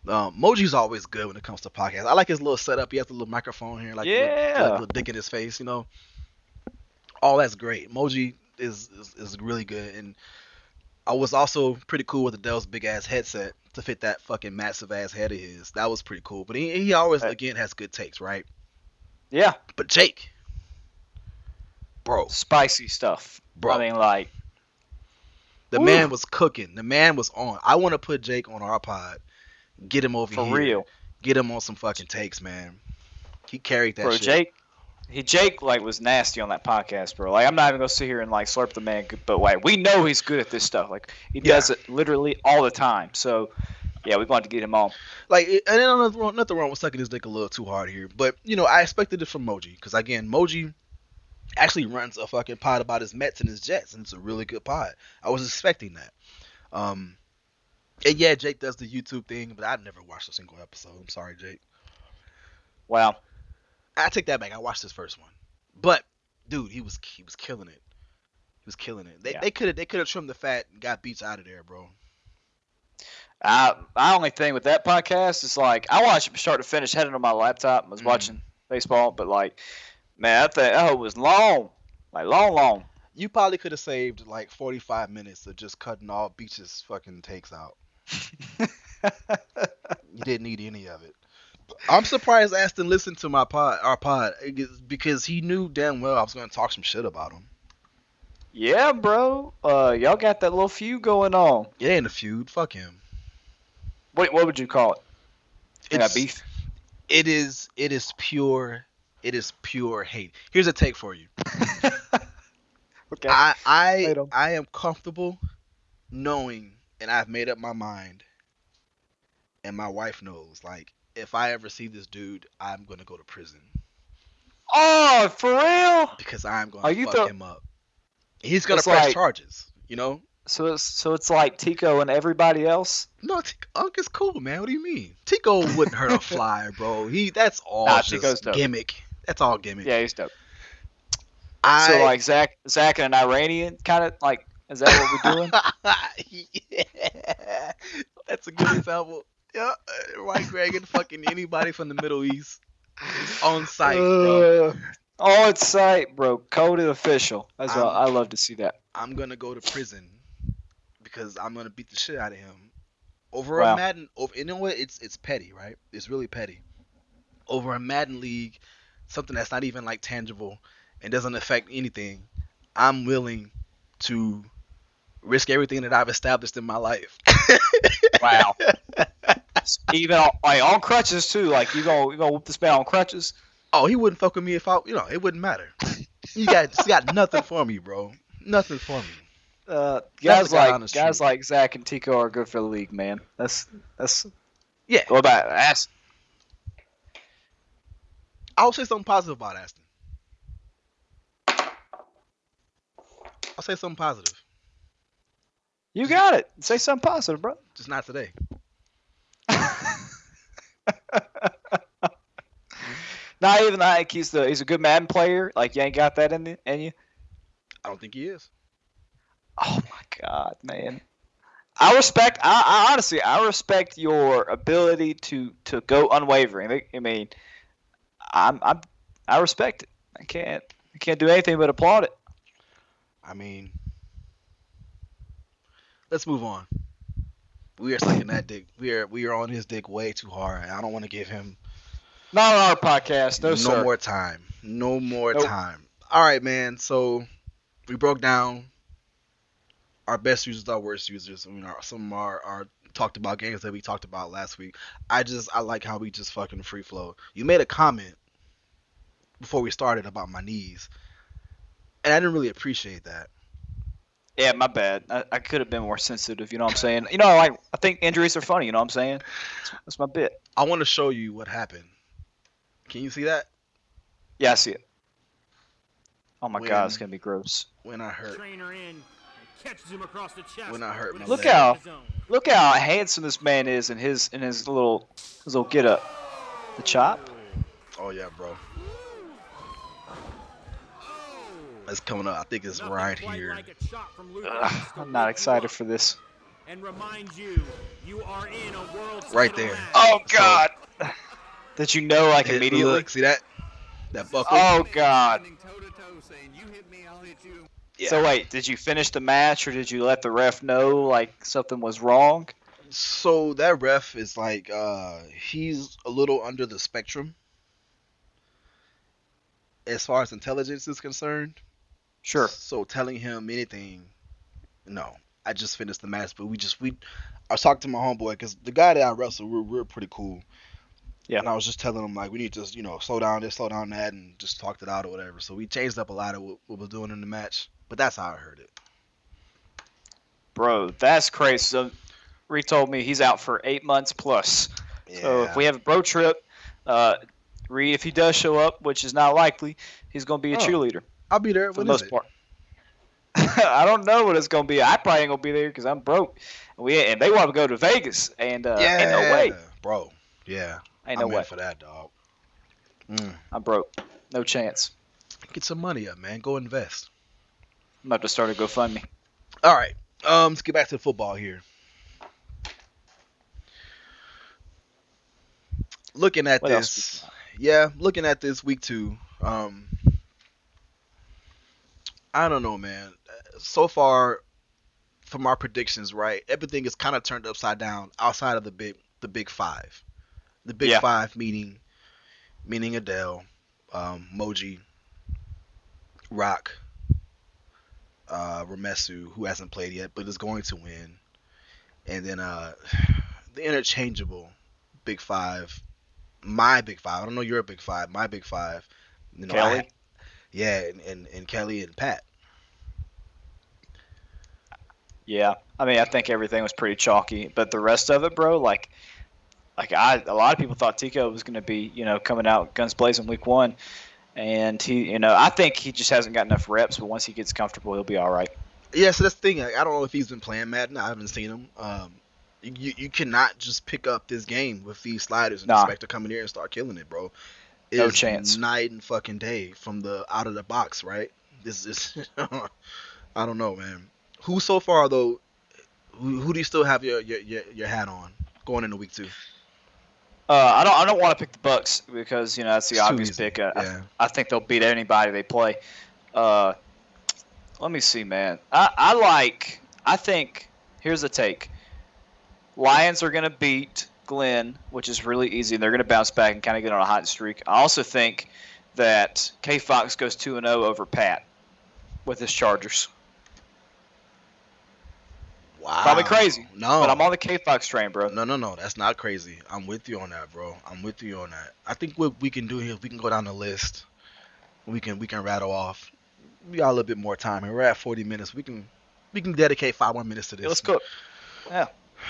Moji's always good when it comes to podcasts. I like his little setup. He has the little microphone here, like Yeah. little dick in his face. You know, all that's great. Moji is really good, and I was also pretty cool with Adele's big ass headset to fit that fucking massive ass head of his. That was pretty cool. But he always again has good takes, right? Yeah. But Jake, bro, Spicy stuff. I bro, mean, like, the woo, man was cooking. The man was on. I want to put Jake on our pod. Get him over for here. real, Get him on some fucking takes, man. He carried that bro. shit. Jake like was nasty on that podcast, bro. Like, I'm not even gonna sit here and like slurp the man, but like, we know he's good at this stuff. Like, he Yeah. does it literally all the time. So, yeah, we're going to get him on. Like, and nothing wrong with sucking his dick a little too hard here. But, you know, I expected it from Moji. Because, again, Moji actually runs a fucking pod about his Mets and his Jets. And it's a really good pod. I was expecting that. And yeah, Jake does the YouTube thing, but I've never watched a single episode. I'm sorry, Jake. Wow. I take that back. I watched his first one. But, dude, he was killing it. He was killing it. Yeah. They could have trimmed the fat and got Beats out of there, bro. My only thing with that podcast is like I watched it from start to finish, had it on my laptop, and was watching baseball, but like, man, that was long, like long. You probably could have saved like 45 minutes of just cutting all Beach's fucking takes out. You didn't need any of it. I'm surprised Aston listened to our pod, because he knew damn well I was going to talk some shit about him. Yeah, bro. Y'all got that little feud going on. It ain't a feud. Fuck him. What would you call it? Got beef? It is pure hate. Here's a take for you. Okay. I am comfortable knowing, and I've made up my mind, and my wife knows, like, if I ever see this dude, I'm gonna go to prison. Oh, for real? Because I'm gonna fuck him up. He's gonna It's press like- charges, you know? So it's like Tico and everybody else. No, Unc is cool, man. What do you mean? Tico wouldn't hurt a fly, bro. That's all Nah, just Tico's dope. gimmick. That's all gimmick. Yeah, he's dope. So like Zach and an Iranian kind of like, is that what we're doing? Yeah, that's a good example. Yeah, right, Greg, and fucking anybody from the Middle East on site, bro. On site, bro. Coded official. That's what I love to see that. I'm gonna go to prison because I'm gonna beat the shit out of him over Wow. a Madden. You know what? It's petty, right? It's really petty. over a Madden league, something that's not even like tangible and doesn't affect anything, I'm willing to risk everything that I've established in my life. Wow. Even on crutches too. Like you gonna whoop this man on crutches? Oh, he wouldn't fuck with me if it wouldn't matter. You got nothing for me, bro. Nothing for me. That's the God honest Guys truth. like Zach and Tico are good for the league, man. That's Yeah, what about Aston? I'll say something positive about Aston. I'll say something positive. You Just, got it. Say something positive, bro. just not today. Not even like he's a good Madden player. Like you ain't got that in you. I don't think he is. Oh my God, man. I honestly respect your ability to go unwavering. I mean, I'm I respect it. I can't do anything but applaud it. I mean, let's move on. We are sucking that dick. We are on his dick way too hard. I don't want to give him Not on our podcast, no no sir. more time. No more Nope. time. All right, man. So we broke down our best users, our worst users. I mean, some are talked about games that we talked about last week. I like how we just fucking free flow. You made a comment before we started about my knees, and I didn't really appreciate that. Yeah, my bad. I could have been more sensitive. You know what I'm saying? I think injuries are funny. You know what I'm saying? That's my bit. I want to show you what happened. Can you see that? Yeah, I see it. Oh my God, When it's gonna be gross. when I hurt Trainer in and catches him across the chest when I hurt with my a Look leg. snap how of his own. look how handsome this man is in his little get up. The chop. Oh yeah, bro. It's coming up. I think it's Nothing right quite here. like a shot from Luther Ugh, Harris to I'm not wake you excited up for this. and remind you you are in a world Right title there. match. Oh So God. Did you know like immediately? look, see that? That buckle? Oh God. Standing toe to toe saying, "You hit me, I'll hit you." Yeah. So wait, did you finish the match or did you let the ref know like something was wrong? So that ref is like he's a little under the spectrum as far as intelligence is concerned. Sure. So telling him anything, no. I just finished the match, but I was talking to my homeboy because the guy that I wrestled, we're pretty cool. Yeah. And I was just telling him like we need to just slow down this, slow down that, and just talked it out or whatever. So we changed up a lot of what we were doing in the match, but that's how I heard it. Bro, that's crazy. So Reed told me he's out for 8 months plus. Yeah. So if we have a bro trip, Reed, if he does show up, which is not likely, he's gonna be a cheerleader I'll be there. for When the is most it? part. I don't know what it's gonna be. I probably ain't gonna be there because I'm broke. And they want to go to Vegas, and Yeah, ain't no way. bro. Yeah, Ain't no I'm way. in for that, dog. I'm broke. No chance. Get some money up, man. Go invest. I'm about to start a GoFundMe. All right. Let's get back to the football here. Looking at What else this, looking at this week 2. I don't know, man. So far, from our predictions, right, everything is kind of turned upside down outside of the big five. The big Yeah. five meaning Adele, Moji, Rock, Ramesu, who hasn't played yet but is going to win, and then the interchangeable big five. My big five. I don't know your big five. My big five. Kelly. And Kelly and Pat. Yeah. I mean, I think everything was pretty chalky, but the rest of it, bro, a lot of people thought Tico was going to be, coming out guns blazing week 1, and he, I think he just hasn't got enough reps, but once he gets comfortable, he'll be all right. Yeah, so that's the thing. I don't know if he's been playing Madden. I haven't seen him. You cannot just pick up this game with these sliders and expect to come in here and start killing it, bro. No It's chance. night and fucking day from the out of the box, right? This is I don't know, man. Who so far though? Who do you still have your hat on going into week 2? I don't want to pick the Bucks because that's the It's too obvious easy. pick. Yeah. I think they'll beat anybody they play. Let me see, man. I think here's the take. Lions are gonna beat Glenn, which is really easy. They're going to bounce back and kind of get on a hot streak. I also think that K Fox goes 2-0 over Pat with his Chargers. Wow. Call me crazy, No. but I'm on the K Fox train, bro. No. That's not crazy. I'm with you on that, bro. I'm with you on that. I think what we can do here, we can go down the list. We can rattle off. We got a little bit more time here. We're at 40 minutes. We can dedicate 5 more minutes to this. Yeah, let's cook. Yeah.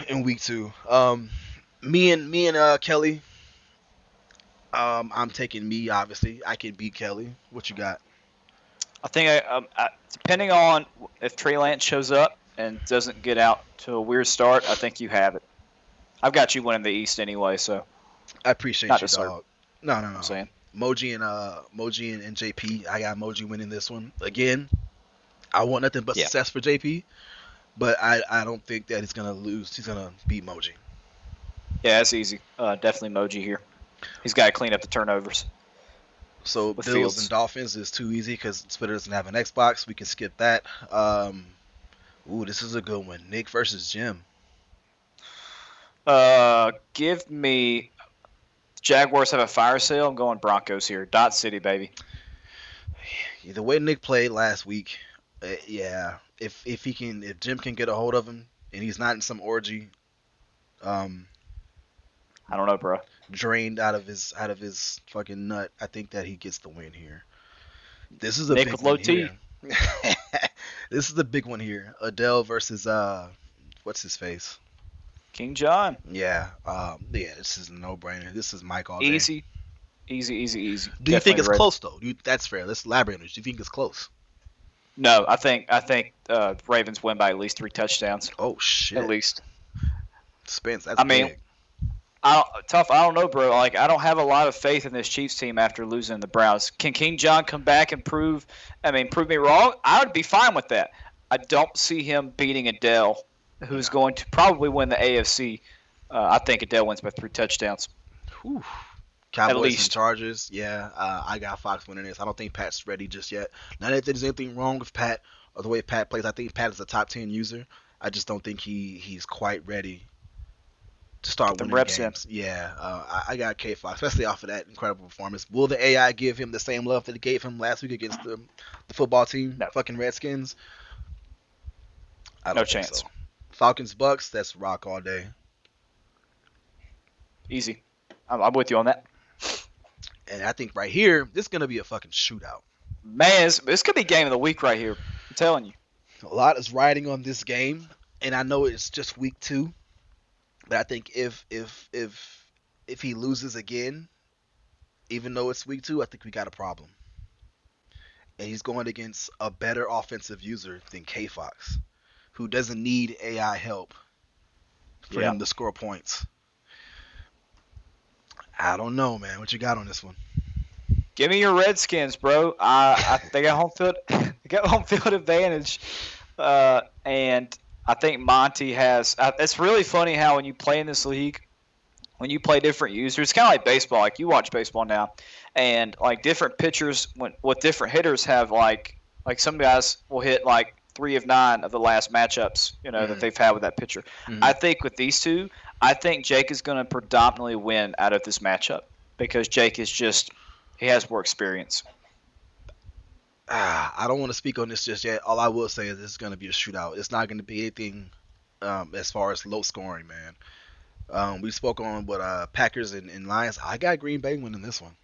In week 2. Me and Kelly. I'm taking me, obviously. I can beat Kelly. What you got? I think depending on if Trey Lance shows up and doesn't get out to a weird start, I think you have it. I've got you winning the East anyway, so. I appreciate Not you, deserved. dog. No. I'm saying. Moji and JP. I got Moji winning this one again. I want nothing but success for JP, but I don't think that he's gonna lose. He's gonna beat Moji. Yeah, that's easy. Definitely Moji here. He's got to clean up the turnovers. So With Bills Fields. and Dolphins is too easy because Twitter doesn't have an Xbox. We can skip that. This is a good one. Nick versus Jim. Give me Jaguars have a fire sale. I'm going Broncos here. Dot City, baby. The way Nick played last week, yeah. If Jim can get a hold of him and he's not in some orgy, I don't know, bro. drained out of his fucking nut, I think that he gets the win here. This is a Nick big with low one T. here. This is the big one here. Adele versus what's his face? King John. Yeah. This is a no-brainer. This is Mike all day. Easy. Do you think Definitely it's Ravens. close though? That's fair. Let's elaborate on this. Do you think it's close? No, I think Ravens win by at least 3 touchdowns. Oh shit. At least. Spence, that's I mean, big. I don't know, bro. Like, I don't have a lot of faith in this Chiefs team after losing the Browns. Can King John come back and prove me wrong? I would be fine with that. I don't see him beating Adele, who's going to probably win the AFC. I think Adele wins by 3 touchdowns. Whew. Cowboys least. and Chargers. Yeah, I got Fox winning this. I don't think Pat's ready just yet. Not that there's anything wrong with Pat or the way Pat plays. I think Pat is a top 10 user. I just don't think he's quite ready to start Get the winning reps games. Yeah, I got K Fox, especially off of that incredible performance. Will the AI give him the same love that it gave him last week against the football team, No. fucking Redskins? I don't No think chance. so. Falcons Bucks, that's rock all day. Easy. I'm with you on that. And I think right here, this is gonna be a fucking shootout. Man, this could be game of the week right here. I'm telling you. A lot is riding on this game, and I know it's just week 2, but I think if he loses again, even though it's week 2, I think we got a problem. And he's going against a better offensive user than K Fox, who doesn't need AI help for him to score points. I don't know, man. What you got on this one? Give me your Redskins, bro. They got home field. They got home field advantage, and I think Monty has. It's really funny how when you play in this league, when you play different users, it's kind of like baseball. Like you watch baseball now, and like different pitchers with different hitters have like some guys will hit like 3 of 9 of the last matchups, that they've had with that pitcher. Mhm. I think with these two, I think Jake is going to predominantly win out of this matchup because Jake is he has more experience. I don't want to speak on this just yet. All I will say is this is going to be a shootout. It's not going to be anything as far as low scoring, man. We spoke on what Packers and Lions. I got Green Bay winning this one.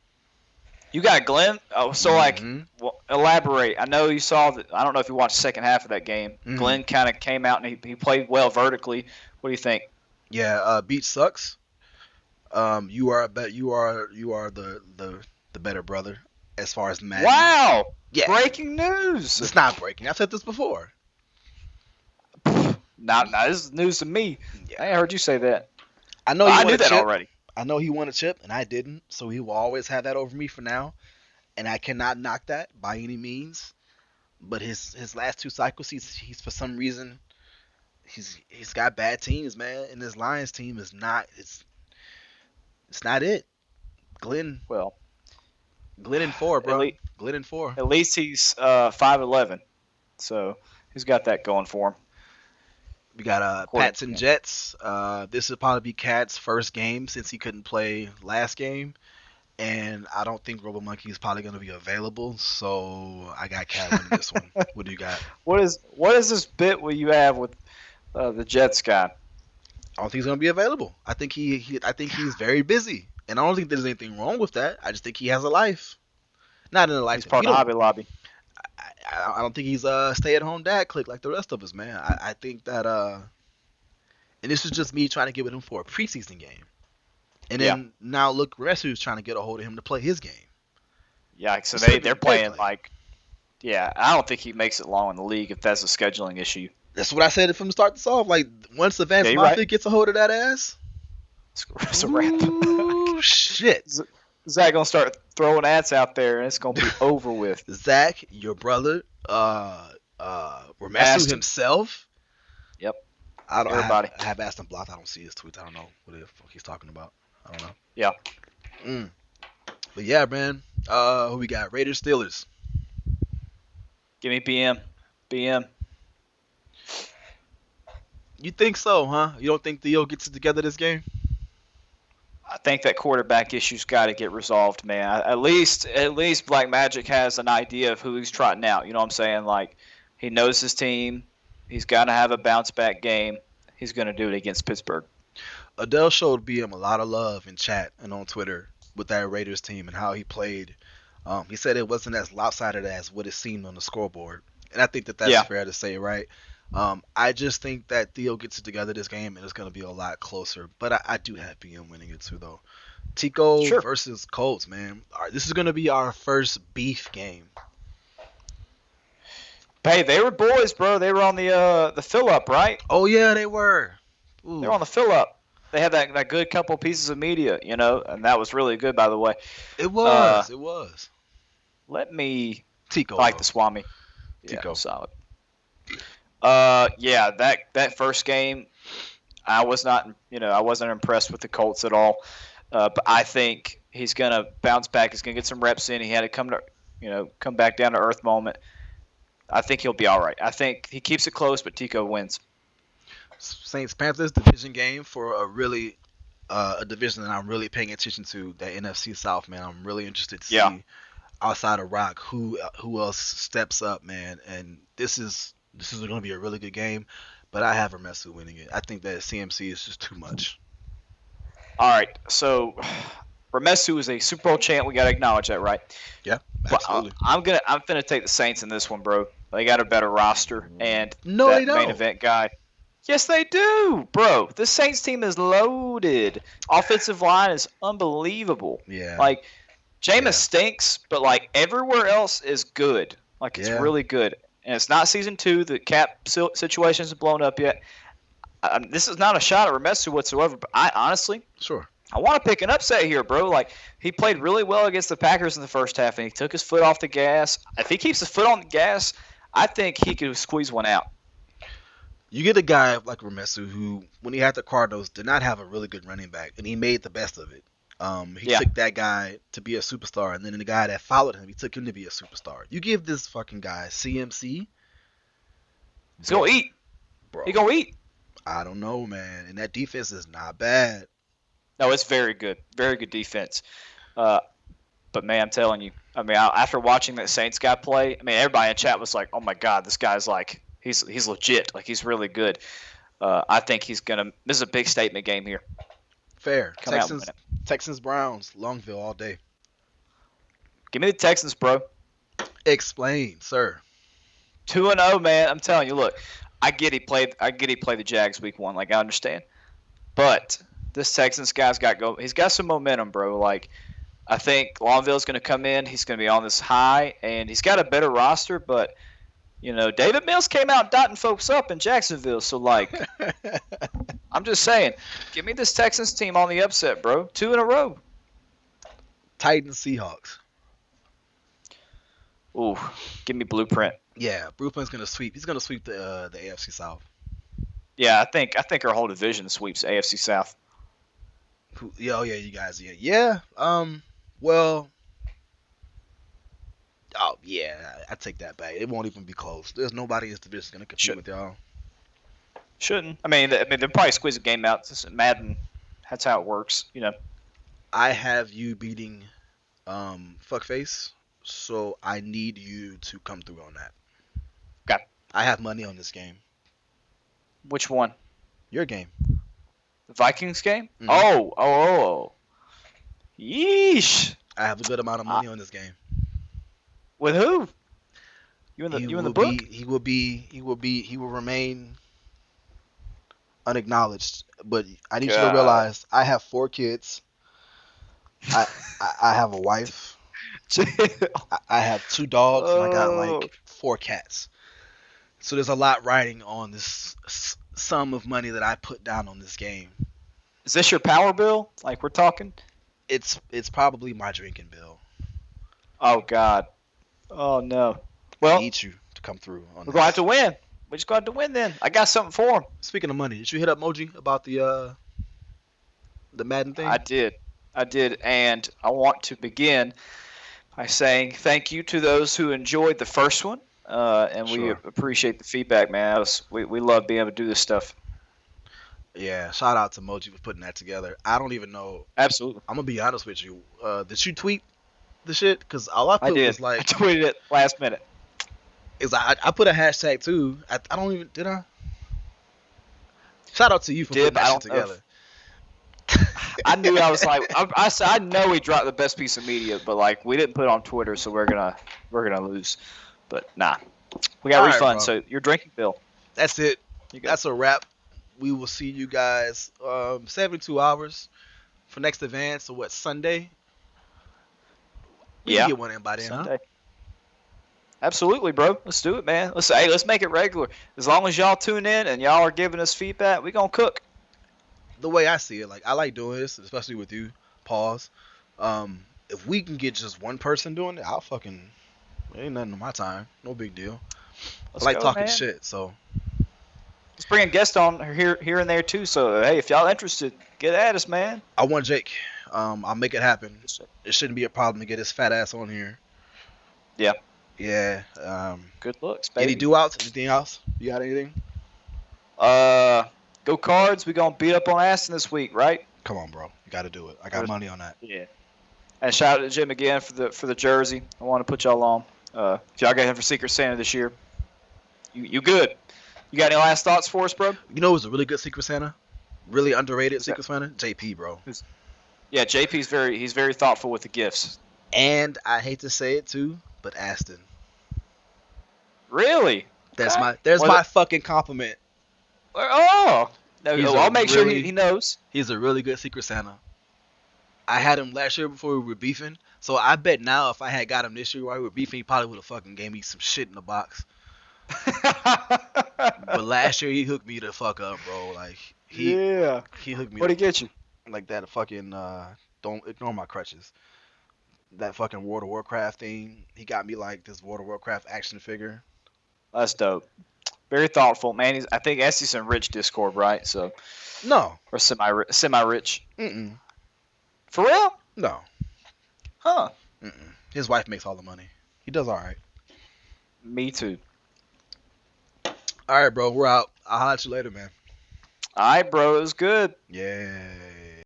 You got Glenn. Oh, so elaborate. I know you saw that. I don't know if you watched the second half of that game. Mhm. Glenn kind of came out and he played well vertically. What do you think? Yeah, beat sucks. You are the better brother as far as Madden. Wow! Yeah. Breaking news. It's not breaking. I've said this before. Now this is news to me. Yeah. I ain't heard you say that. I know I knew that already. I know he won a chip and I didn't, so he will always have that over me for now, and I cannot knock that by any means. But his last 2 cycles, he's for some reason he's got bad teams, man, and his Lions team is not it's not it. Glenn Well, and 4, bro. At Glenn and 4. At least he's 5'11", so he's got that going for him. We got according Pats to and him. Jets. This will probably be Cat's first game since he couldn't play last game. And I don't think Robo Monkey is probably going to be available. So I got Cat winning this one. What do you got? What is this bit will you have with the Jets guy? I don't think he's going to be available. I think I think he's very busy. And I don't think there's anything wrong with that. I just think he has a life. Not in a life He's that we part of don't. Hobby Lobby. I don't think he's a stay-at-home dad click like the rest of us, man. I think that and this is just me trying to get with him for a preseason game. And Yeah. then now look, Ressu's trying to get a hold of him to play his game. Yeah, so Instead of they're being a great playing player. yeah, I don't think he makes it long in the league if that's a scheduling issue. That's what I said from the start to off. Like once Advanced Yeah, you're Mafia right. gets a hold of that ass, It's a wrap. ooh, shit. Zach gonna start throwing ads out there, and it's gonna be over with. Zach, your brother, Ramesu Ashton. himself. Yep. I don't. Everybody. I have asked him blocked. I don't see his tweets. I don't know what the fuck he's talking about. I don't know. Yeah. But yeah, man. Who we got? Raiders, Steelers. Give me BM. BM. You think so, huh? You don't think Theo gets it together this game? I think that quarterback issue's got to get resolved, man. At least Black Magic has an idea of who he's trotting out. You know what I'm saying? Like, he knows his team. He's got to have a bounce back game. He's going to do it against Pittsburgh. Adele showed BM a lot of love in chat and on Twitter with that Raiders team and how he played. He said it wasn't as lopsided as what it seemed on the scoreboard, and I think that that's fair to say, right? I just think that Theo gets it together this game and it's going to be a lot closer. But I do have BM winning it too, though. Tico versus Colts, man. This is going to be our first beef game. Hey, they were boys, bro. They were on the fill up, right? Oh yeah, they were. Ooh. They were on the fill up. They had that good couple pieces of media, you know, and that was really good, by the way. It was. It was. Let me Tico like the Swami. Tico. Yeah, solid. Yeah, that first game, I wasn't impressed with the Colts at all. But I think he's gonna bounce back. He's gonna get some reps in. He had to come back down to earth moment. I think he'll be all right. I think he keeps it close, but Tico wins. Saints Panthers division game for a division that I'm really paying attention to, that NFC South, man. I'm really interested to see outside of Rock who else steps up, man. And this is going to be a really good game, but I have Ramesu winning it. I think that CMC is just too much. All right, so Ramesu is a Super Bowl champ. We got to acknowledge that, right? Yeah, absolutely. But I'm gonna take the Saints in this one, bro. They got a better roster, and they don't. Main event guy. Yes, they do, bro. The Saints team is loaded. Offensive line is unbelievable. Yeah. Like, Jameis stinks, but, like, everywhere else is good. Like, it's really good. And it's not season 2. The cap situation isn't blown up yet. This is not a shot at Ramesu whatsoever, but I honestly I want to pick an upset here, bro. Like, he played really well against the Packers in the first half, and he took his foot off the gas. If he keeps his foot on the gas, I think he could squeeze one out. You get a guy like Ramesu who, when he had the Cardinals, did not have a really good running back, and he made the best of it. He took that guy to be a superstar, and then the guy that followed him, he took him to be a superstar. You give this fucking guy CMC. He's going to eat. Bro. He's going to eat. I don't know, man. And that defense is not bad. No, it's very good. Very good defense. But, man, I'm telling you, I mean, after watching that Saints guy play, I mean, everybody in chat was like, oh, my God, this guy's like, he's legit. Like, he's really good. I think he's going to – this is a big statement game here. Fair. Texans, Browns, Longville all day. Give me the Texans, bro. Explain, sir. 2-0, man. I'm telling you, look, I get he played the Jags week 1. Like, I understand. But this Texans guy's he's got some momentum, bro. Like, I think Longville's going to come in. He's going to be on this high, and he's got a better roster. But, you know, David Mills came out dotting folks up in Jacksonville. So, like, I'm just saying, give me this Texans team on the upset, bro. 2 in a row. Titans, Seahawks. Ooh, give me Blueprint. Yeah, Blueprint's going to sweep. He's going to sweep the AFC South. Yeah, I think our whole division sweeps AFC South. Yeah, you guys. Yeah. Well. Oh yeah, I take that back. It won't even be close. There's nobody in this division going to compete with y'all. Shouldn't. I mean, they'll probably squeeze a game out. It's Madden, that's how it works. I have you beating Fuckface, so I need you to come through on that. Okay. I have money on this game. Which one? Your game. The Vikings game? Mhm. Oh. Yeesh. I have a good amount of money on this game. With who? You in the book? He will remain unacknowledged. But I need you to realize I have 4 kids. I have a wife. I have 2 dogs and I got like 4 cats. So there's a lot riding on this sum of money that I put down on this game. Is this your power bill? Like we're talking? It's probably my drinking bill. Oh God. Oh no. I Well, need you to come through on we're this. going to have to win. We just got to win then. I got something for him. Speaking of money, did you hit up Moji about the Madden thing? I did, and I want to begin by saying thank you to those who enjoyed the first one, and we Sure. appreciate the feedback, man. We love being able to do this stuff. Yeah, shout out to Moji for putting that together. I don't even know. Absolutely. I'm gonna be honest with you. Did you tweet the shit? Because all I I put did. was I like, tweeted it last minute. I put a hashtag too. I don't even did I? Shout out to you for putting that shit together. I knew I was like I know we dropped the best piece of media, but like we didn't put it on Twitter, so we're gonna lose. But nah, we got All right, refund. bro. So your drinking bill. That's it. You got That's a wrap. We will see you guys 72 hours for next event. So what, Sunday? We can get one in by then, Sunday. Absolutely, bro. Let's do it, man. Let's make it regular. As long as y'all tune in and y'all are giving us feedback, we gonna cook. The way I see it, like I like doing this, especially with you. Pause. If we can get just one person doing it, I'll fucking ain't nothing on my time. No big deal. Let's I like go, talking man. shit, so Let's bring a guest on here and there too. So hey, if y'all interested, get at us, man. I want Jake. I'll make it happen. It shouldn't be a problem to get his fat ass on here. Yeah. Yeah. Good looks, baby. Any do outs? Anything else? You got anything? Go Cards. We gonna beat up on Aston this week, right? Come on, bro. You got to do it. I got money on that. Yeah. And shout out to Jim again for the jersey. I want to put y'all on. If y'all got him for Secret Santa this year, you good. You got any last thoughts for us, bro? You know who's a really good Secret Santa? Really underrated Secret Santa? JP, bro. Yeah, JP's he's very thoughtful with the gifts. And I hate to say it too, but Aston. Really? There's Okay. my fucking compliment. Oh, no, He's I'll make sure really- he knows. He's a really good Secret Santa. I had him last year before we were beefing, so I bet now if I had got him this year while we were beefing, he probably would have fucking gave me some shit in the box. But last year he hooked me the fuck up, bro. Like he hooked me. What'd he get you? Like that fucking don't ignore my crutches. That fucking World of Warcraft thing. He got me like this World of Warcraft action figure. That's dope. Very thoughtful, man. I think Essie's in rich Discord, right? So No. or semi-rich. Mm-mm. For real? No. Huh? Mm-mm. His wife makes all the money. He does all right. Me too. All right, bro. We're out. I'll holler at you later, man. All right, bro. It was good. Yeah.